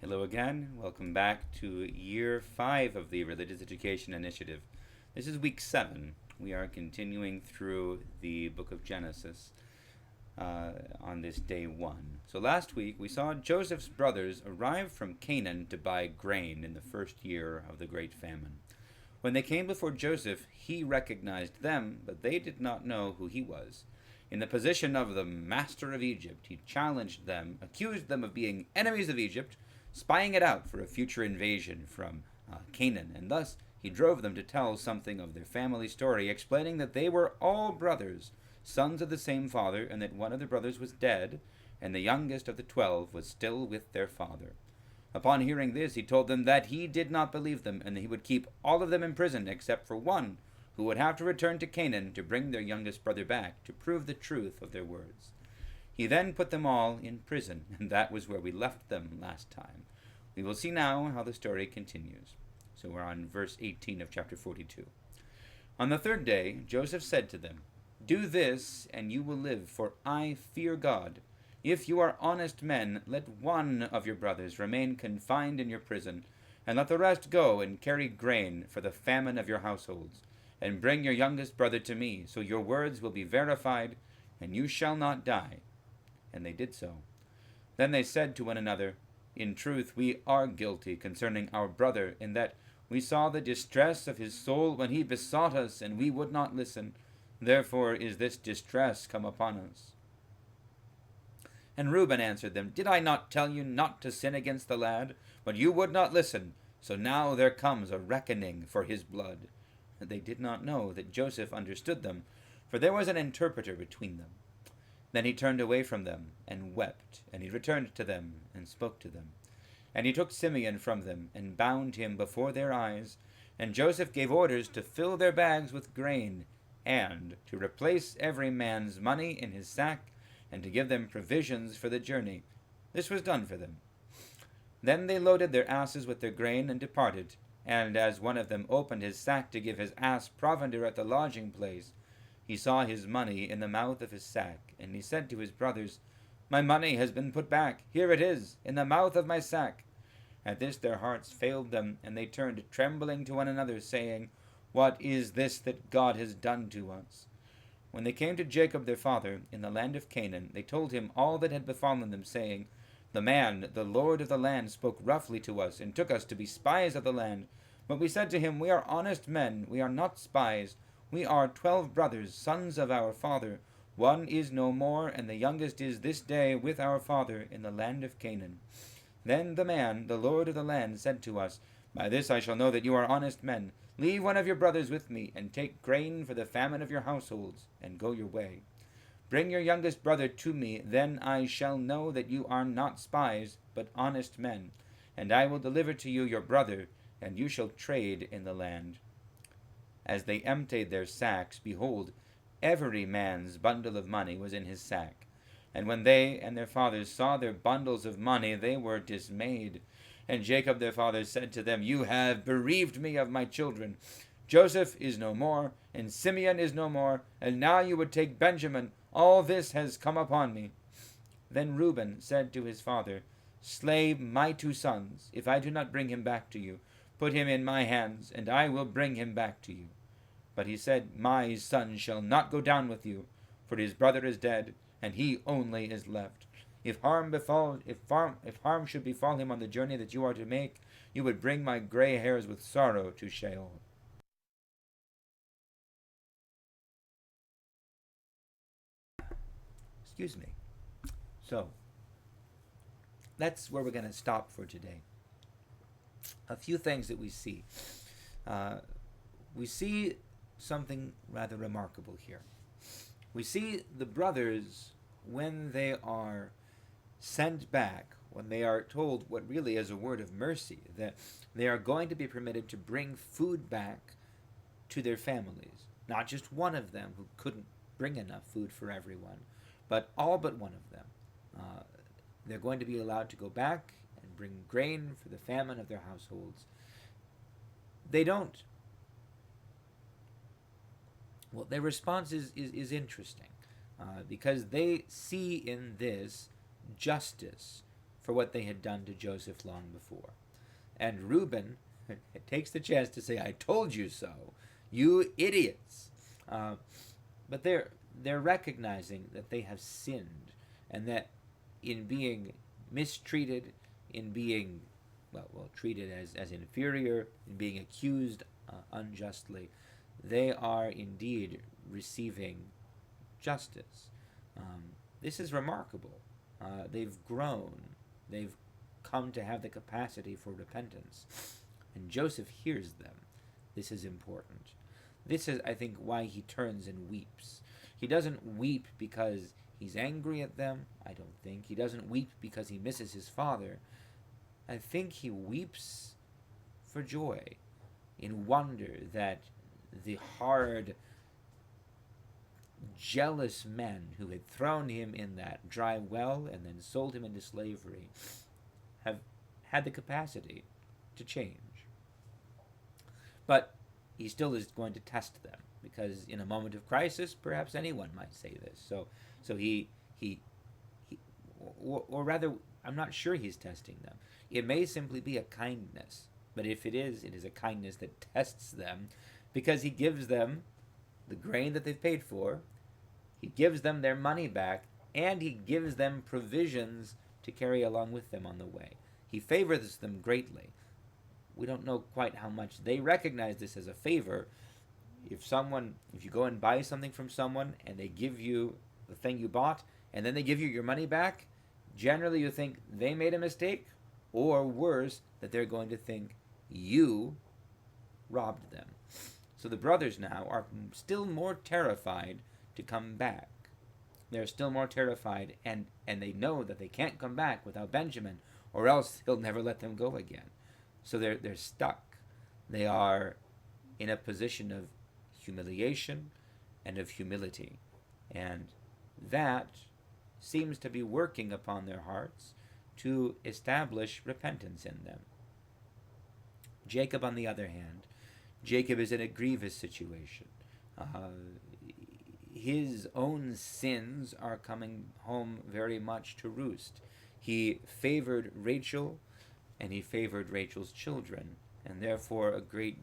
Hello again. Welcome back to year 5 of the Religious Education Initiative. This is week 7. We are continuing through the book of Genesis on this day 1. So last week we saw Joseph's brothers arrive from Canaan to buy grain in the first year of the great famine. When they came before Joseph, he recognized them, but they did not know who he was. In the position of the master of Egypt, he challenged them, accused them of being enemies of Egypt, spying it out for a future invasion from Canaan, and thus he drove them to tell something of their family story, explaining that they were all brothers, sons of the same father, and that one of the brothers was dead, and the youngest of the 12 was still with their father. Upon hearing this, he told them that he did not believe them, and that he would keep all of them in prison except for one, who would have to return to Canaan to bring their youngest brother back, to prove the truth of their words. He then put them all in prison, and that was where we left them last time. We will see now how the story continues. So we're on verse 18 of chapter 42. On the third day, Joseph said to them, "Do this, and you will live, for I fear God. If you are honest men, let one of your brothers remain confined in your prison, and let the rest go and carry grain for the famine of your households. And bring your youngest brother to me, so your words will be verified, and you shall not die." And they did so. Then they said to one another, "In truth, we are guilty concerning our brother, in that we saw the distress of his soul when he besought us, and we would not listen. Therefore is this distress come upon us." And Reuben answered them, "Did I not tell you not to sin against the lad? But you would not listen. So now there comes a reckoning for his blood." And they did not know that Joseph understood them, for there was an interpreter between them. Then he turned away from them and wept, and he returned to them and spoke to them. And he took Simeon from them and bound him before their eyes. And Joseph gave orders to fill their bags with grain, and to replace every man's money in his sack, and to give them provisions for the journey. This was done for them. Then they loaded their asses with their grain and departed. And as one of them opened his sack to give his ass provender at the lodging place, he saw his money in the mouth of his sack, and he said to his brothers, "My money has been put back. Here it is, in the mouth of my sack." At this their hearts failed them, and they turned trembling to one another, saying, "What is this that God has done to us?" When they came to Jacob their father in the land of Canaan, they told him all that had befallen them, saying, "The man, the lord of the land, spoke roughly to us, and took us to be spies of the land. But we said to him, We are honest men, we are not spies. We are 12 brothers, sons of our father. One is no more, and the youngest is this day with our father in the land of Canaan." Then the man, the lord of the land, said to us, "By this I shall know that you are honest men. Leave one of your brothers with me, and take grain for the famine of your households, and go your way. Bring your youngest brother to me, then I shall know that you are not spies, but honest men. And I will deliver to you your brother, and you shall trade in the land." As they emptied their sacks, behold, every man's bundle of money was in his sack. And when they and their fathers saw their bundles of money, they were dismayed. And Jacob their father said to them, "You have bereaved me of my children. Joseph is no more, and Simeon is no more, and now you would take Benjamin. All this has come upon me." Then Reuben said to his father, "Slay my 2 sons, if I do not bring him back to you. Put him in my hands, and I will bring him back to you." But he said, "My son shall not go down with you, for his brother is dead, and he only is left. If harm should befall him on the journey that you are to make, you would bring my gray hairs with sorrow to Sheol." Excuse me. So, that's where we're going to stop for today. A few things that we see. We see something rather remarkable here. We see the brothers, when they are sent back, when they are told what really is a word of mercy, that they are going to be permitted to bring food back to their families. Not just one of them who couldn't bring enough food for everyone, but all but one of them. They're going to be allowed to go back and bring grain for the famine of their households. They don't. Well, their response is interesting, because they see in this justice for what they had done to Joseph long before. And Reuben takes the chance to say, I told you so, you idiots. But they're recognizing that they have sinned, and that in being mistreated, in being treated as inferior, in being accused unjustly, they are indeed receiving justice. This is remarkable. They've grown. They've come to have the capacity for repentance. And Joseph hears them. This is important. This is, I think, why he turns and weeps. He doesn't weep because he's angry at them, I don't think. He doesn't weep because he misses his father. I think he weeps for joy, in wonder that the hard, jealous men who had thrown him in that dry well and then sold him into slavery have had the capacity to change. But he still is going to test them, because in a moment of crisis, perhaps anyone might say this. So he or rather, I'm not sure he's testing them. It may simply be a kindness, but if it is a kindness that tests them, because he gives them the grain that they've paid for, he gives them their money back, and he gives them provisions to carry along with them on the way. He favors them greatly. We don't know quite how much they recognize this as a favor. If you go and buy something from someone and they give you the thing you bought and then they give you your money back, generally you think they made a mistake, or worse, that they're going to think you robbed them. So the brothers now are still more terrified to come back. They're still more terrified, and they know that they can't come back without Benjamin, or else he'll never let them go again. So they're stuck. They are in a position of humiliation and of humility. And that seems to be working upon their hearts to establish repentance in them. Jacob, on the other hand, Jacob is in a grievous situation. His own sins are coming home very much to roost. He favored Rachel, and he favored Rachel's children, and therefore a great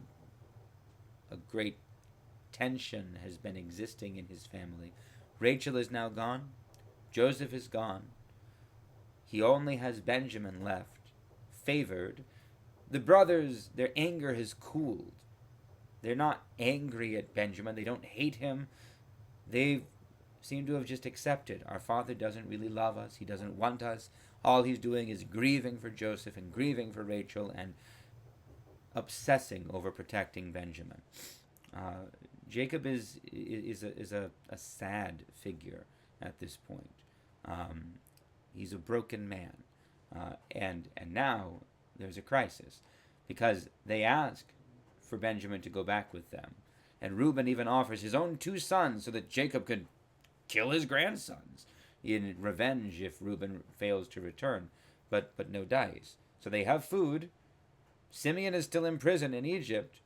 tension has been existing in his family. Rachel is now gone. Joseph is gone. He only has Benjamin left, favored. The brothers, their anger has cooled. They're not angry at Benjamin. They don't hate him. They seem to have just accepted. Our father doesn't really love us. He doesn't want us. All he's doing is grieving for Joseph and grieving for Rachel and obsessing over protecting Benjamin. Jacob is a sad figure at this point. He's a broken man, and now there's a crisis, because they ask for Benjamin to go back with them, and Reuben even offers his own 2 sons so that Jacob could kill his grandsons in revenge if Reuben fails to return, but no dice. So they have food. Simeon is still in prison in Egypt.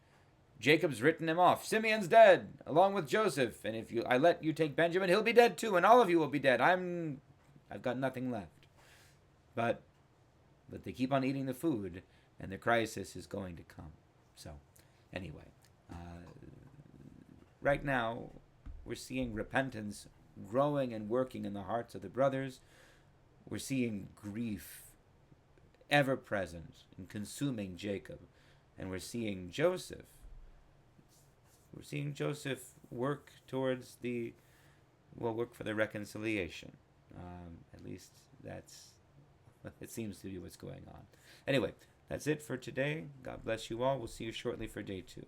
Jacob's written him off. Simeon's dead, along with Joseph, and if I let you take Benjamin, he'll be dead too, and all of you will be dead. I've got nothing left. But they keep on eating the food, and the crisis is going to come. So, anyway, right now we're seeing repentance growing and working in the hearts of the brothers. We're seeing grief ever present and consuming Jacob, and we're seeing Joseph work towards work for the reconciliation. At least it seems to be what's going on. Anyway, that's it for today. God bless you all. We'll see you shortly for day 2.